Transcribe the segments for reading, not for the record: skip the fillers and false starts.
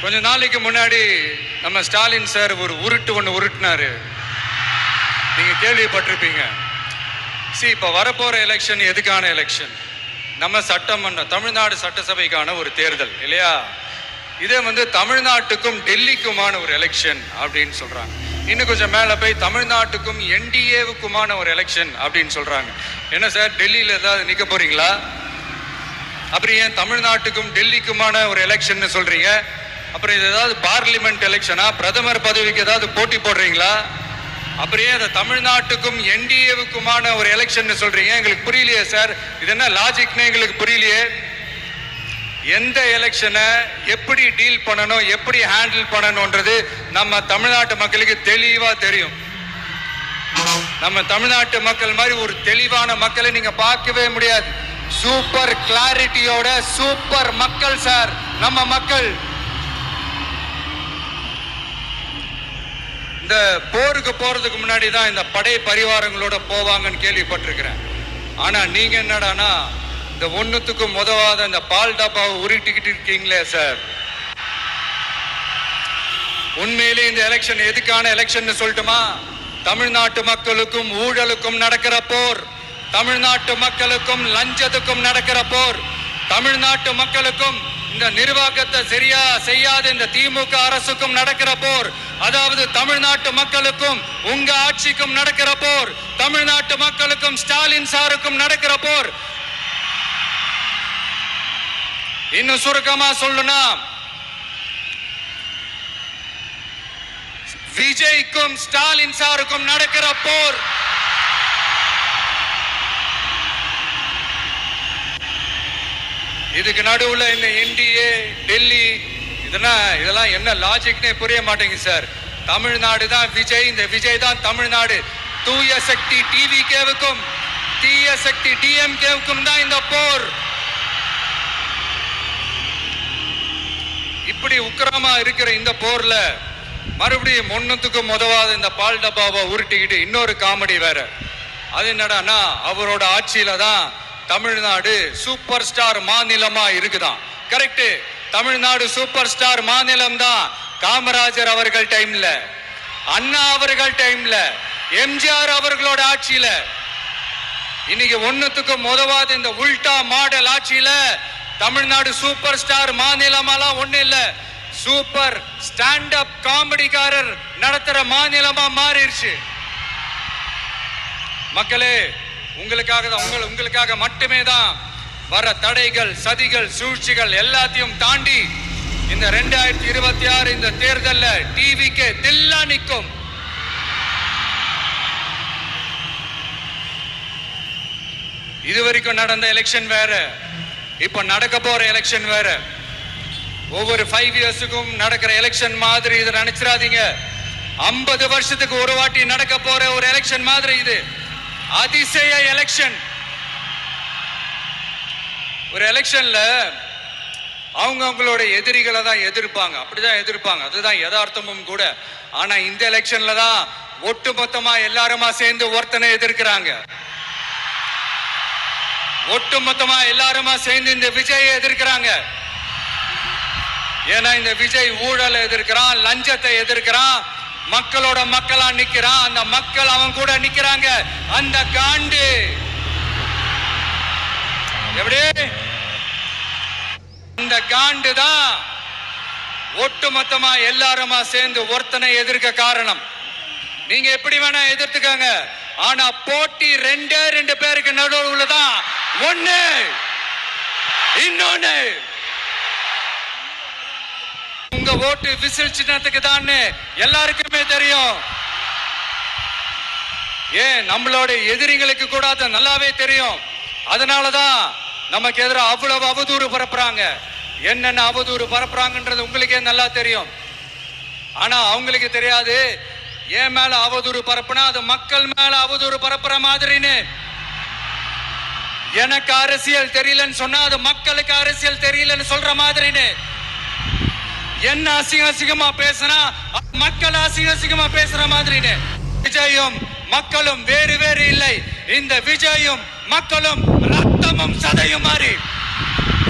கொஞ்ச நாளைக்கு முன்னாடி நம்ம ஸ்டாலின் சார் ஒரு உருட்டு ஒன்று உருட்டினாரு, நீங்க கேள்விப்பட்டிருப்பீங்க. இப்ப வரப்போற எலெக்ஷன் எதுக்கான எலெக்ஷன்? நம்ம சட்டமன்ற தமிழ்நாடு சட்டசபைக்கான ஒரு தேர்தல் இல்லையா? இதே தமிழ்நாட்டுக்கும் டெல்லிக்குமான ஒரு எலெக்ஷன் அப்படின்னு சொல்றாங்க. இன்னும் கொஞ்சம் மேல போய் தமிழ்நாட்டுக்கும் என்டிஏவுக்குமான ஒரு எலெக்ஷன் அப்படின்னு சொல்றாங்க. என்ன சார், டெல்லியில ஏதாவது நிக்க போறீங்களா? அப்புறம் ஏன் தமிழ்நாட்டுக்கும் டெல்லிக்குமான ஒரு எலெக்ஷன் சொல்றீங்க? அப்புறம் இது ஏதாவது பார்லிமெண்ட் எலெக்ஷனா? பிரதமர் பதவிக்கு ஏதாவது போட்டி போடுறீங்களா? அப்புறம் ஏன் தமிழ்நாட்டுக்கும் என்டிஏவுக்குமான ஒரு எலெக்ஷன் சொல்றீங்க? எங்களுக்கு புரியலையே சார், இது என்ன லாஜிக்னு எங்களுக்கு புரியலையே. எந்த எலெக்ஷனை எப்படி டீல் பண்ணணும், எப்படி ஹேண்டில் பண்ணணும்ன்றது நம்ம தமிழ்நாட்டு மக்களுக்கு தெளிவா தெரியும். நம்ம தமிழ்நாட்டு மக்கள் மாதிரி ஒரு தெளிவான மக்களை நீங்க பார்க்கவே முடியாது. சூப்பர் கிளாரிட்டியோட சூப்பர் மக்கள் சார் நம்ம மக்கள். இந்த போருக்கு போறதுக்கு முன்னாடி தான் இந்த படை பரிவாரங்களோட போவாங்கன்னு கேள்விப்பட்டிருக்கிறேன். ஆனா நீங்க என்னடானா இந்த ஒண்ணுத்துக்கும் உதவாத இந்த பால் டப்பாவை உருட்டிக்கிட்டு இருக்கீங்களே சார். உண்மையிலே இந்த எலெக்ஷன் எதுக்கான எலெக்ஷன் சொல்லட்டுமா? தமிழ்நாட்டு மக்களுக்கும் ஊழலுக்கும் நடக்கிற போர், தமிழ்நாட்டு மக்களுக்கும் லஞ்சத்துக்கும் நடக்கிற போர், தமிழ்நாட்டு மக்களுக்கும் இந்த நிர்வாகத்தை சரியா செய்யாத இந்த திமுக அரசுக்கும் நடக்கிற போர், அதாவது தமிழ்நாட்டு மக்களுக்கும் உங்க ஆட்சிக்கும் நடக்கிற போர், தமிழ்நாட்டு மக்களுக்கும் ஸ்டாலின் சாருக்கும் நடக்கிற போர். இன்னும் சுருக்கமா சொல்லணும்னா, விஜய்க்கும் ஸ்டாலின் சாருக்கும் நடக்கிற போர். இதுக்கு நடுவுல இந்த என்டிஏ டெல்லி இதெல்லாம் என்ன லாஜிக்னே புரிய மாட்டேங்குது சார். தமிழ்நாடு தான் விஜய், இந்த விஜய் தான் தமிழ்நாடு. தூய சக்தி டிவிகேவுக்கும் தீய சக்தி டிஎம்கேவுக்கும் தான் இந்த போர். இப்படி உக்கிரமா இருக்கிற இந்த போர்ல மறுபடியும் ஒண்ணுத்துக்கும் உதவாத இந்த பால் டப்பாவை உருட்டிக்கிட்டு இன்னொரு காமெடி வேற. அது என்னடானா, அவரோட ஆட்சியில தான் தமிழ்நாடு சூப்பர் ஸ்டார் மாநிலமா இருக்குதான். கரெக்ட், தமிழ்நாடு சூப்பர் ஸ்டார் மாநிலம் தான். காமராஜர் அவர்கள் டைம்ல, அண்ணா அவர்கள் டைம்ல, எம்ஜிஆர் அவர்களோட ஆட்சியில. இன்னைக்கு ஒண்ணுத்துக்கும் உதவாத இந்த உல்டா மாடல் ஆட்சியில தமிழ்நாடு சூப்பர் ஸ்டார் மாநிலமாலாம் ஒண்ணு இல்ல, சூப்பர் ஸ்டாண்ட் அப் காமெடிக்காரர் நடத்துற மாநிலமா மாறிடுச்சு. மக்களே, உங்களுக்காக மட்டுமே தான் வர தடைகள், சதிகள், சூழ்ச்சிகள் எல்லாத்தையும் தாண்டி இந்த 2026 இந்த தேர்தல்ல டிவிக்கு தில்லா நிற்கும். இதுவரைக்கும் நடந்த எலெக்ஷன் வேற, இப்ப நடக்க போற எலெக்ஷன் வேற. ஒவ்வொரு 5 இயர்ஸுக்கும் நடக்கிற எலெக்ஷன் மாதிரி இதை நினைச்சிடாதீங்க. 50 வருஷத்துக்கு ஒரு வாட்டி நடக்க போற ஒரு எலெக்ஷன் மாதிரி இது. அதிசய எலெக்ஷன். ஒரு எலெக்ஷன்ல அவங்களோட எதிரிகளை தான் எதிர்ப்பாங்க, அப்படிதான் எதிர்ப்பாங்க, அதுதான் யதார்த்தமும் கூட. ஆனா இந்த எலெக்ஷன்ல தான் ஒட்டுமொத்தமா எல்லாருமா சேர்ந்து ஒருத்தனை எதிர்க்கிறாங்க. ஒட்டுமொத்தமா எல்லாருமா சேர்ந்து இந்த விஜயை எதிர்க்கிறாங்க. ஏன்னா இந்த விஜய் ஊழலை எதிர்க்கிறான், லஞ்சத்தை எதிர்க்கிறான், மக்களோட மக்களா நிக்கிறான். அந்த மக்கள் அவன் கூட நிக்கிறாங்க. அந்த காண்டு எப்படி அந்த காண்டு தான் ஒட்டுமொத்தமா எல்லாருமா சேர்ந்து ஒருத்தனை எதிர்க்க காரணம். நீங்க எப்படி வேணா எதிர்த்துக்காங்க, ஆனா போட்டி ரெண்டு பேருக்கு நடுவுல தான். ஒண்ணு இன்னொன்னு உங்க ஓட்டு விசில் சின்னத்துக்கு தான் எல்லாருக்குமே தெரியும். ஏன் நம்மளோட எதிரிகளுக்கு கூட அது நல்லாவே தெரியும். அதனாலதான் நமக்கு எதிராக அவ்வளவு அவதூறு பரப்புறாங்க. என்னென்ன அவதூறு பரப்புறாங்கன்றது உங்களுக்கே நல்லா தெரியும். ஆனா அவங்களுக்கு தெரியாது, ஏன் மேல அவதூறு பரப்புனா அது மக்கள் மேல அவதூறு பரப்புற மாதிரின்னு. எனக்கு அரசியல் தெரியலன்னு சொன்னா அது மக்களுக்கு அரசியல் தெரியலன்னு சொல்ற மாதிரின்னு. என்ன அசிங்கமா பேசினா மக்கள் அசிங்கமா பேசுற மாதிரின்னு. விஜயும் மக்களும் வேறு வேறு இல்லை. இந்த விஜயும் மக்களும் ரத்தமும் சதையும் மாறி,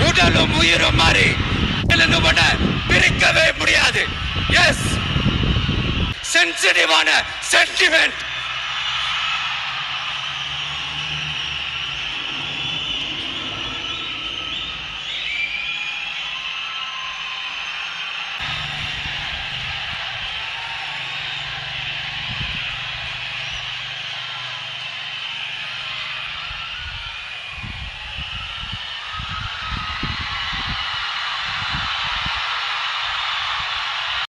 உடலும் உயிரும் மாறி பிரித்து இருக்கவே முடியாது. எஸ், சென்சிட்டிவான சென்டிமெண்ட்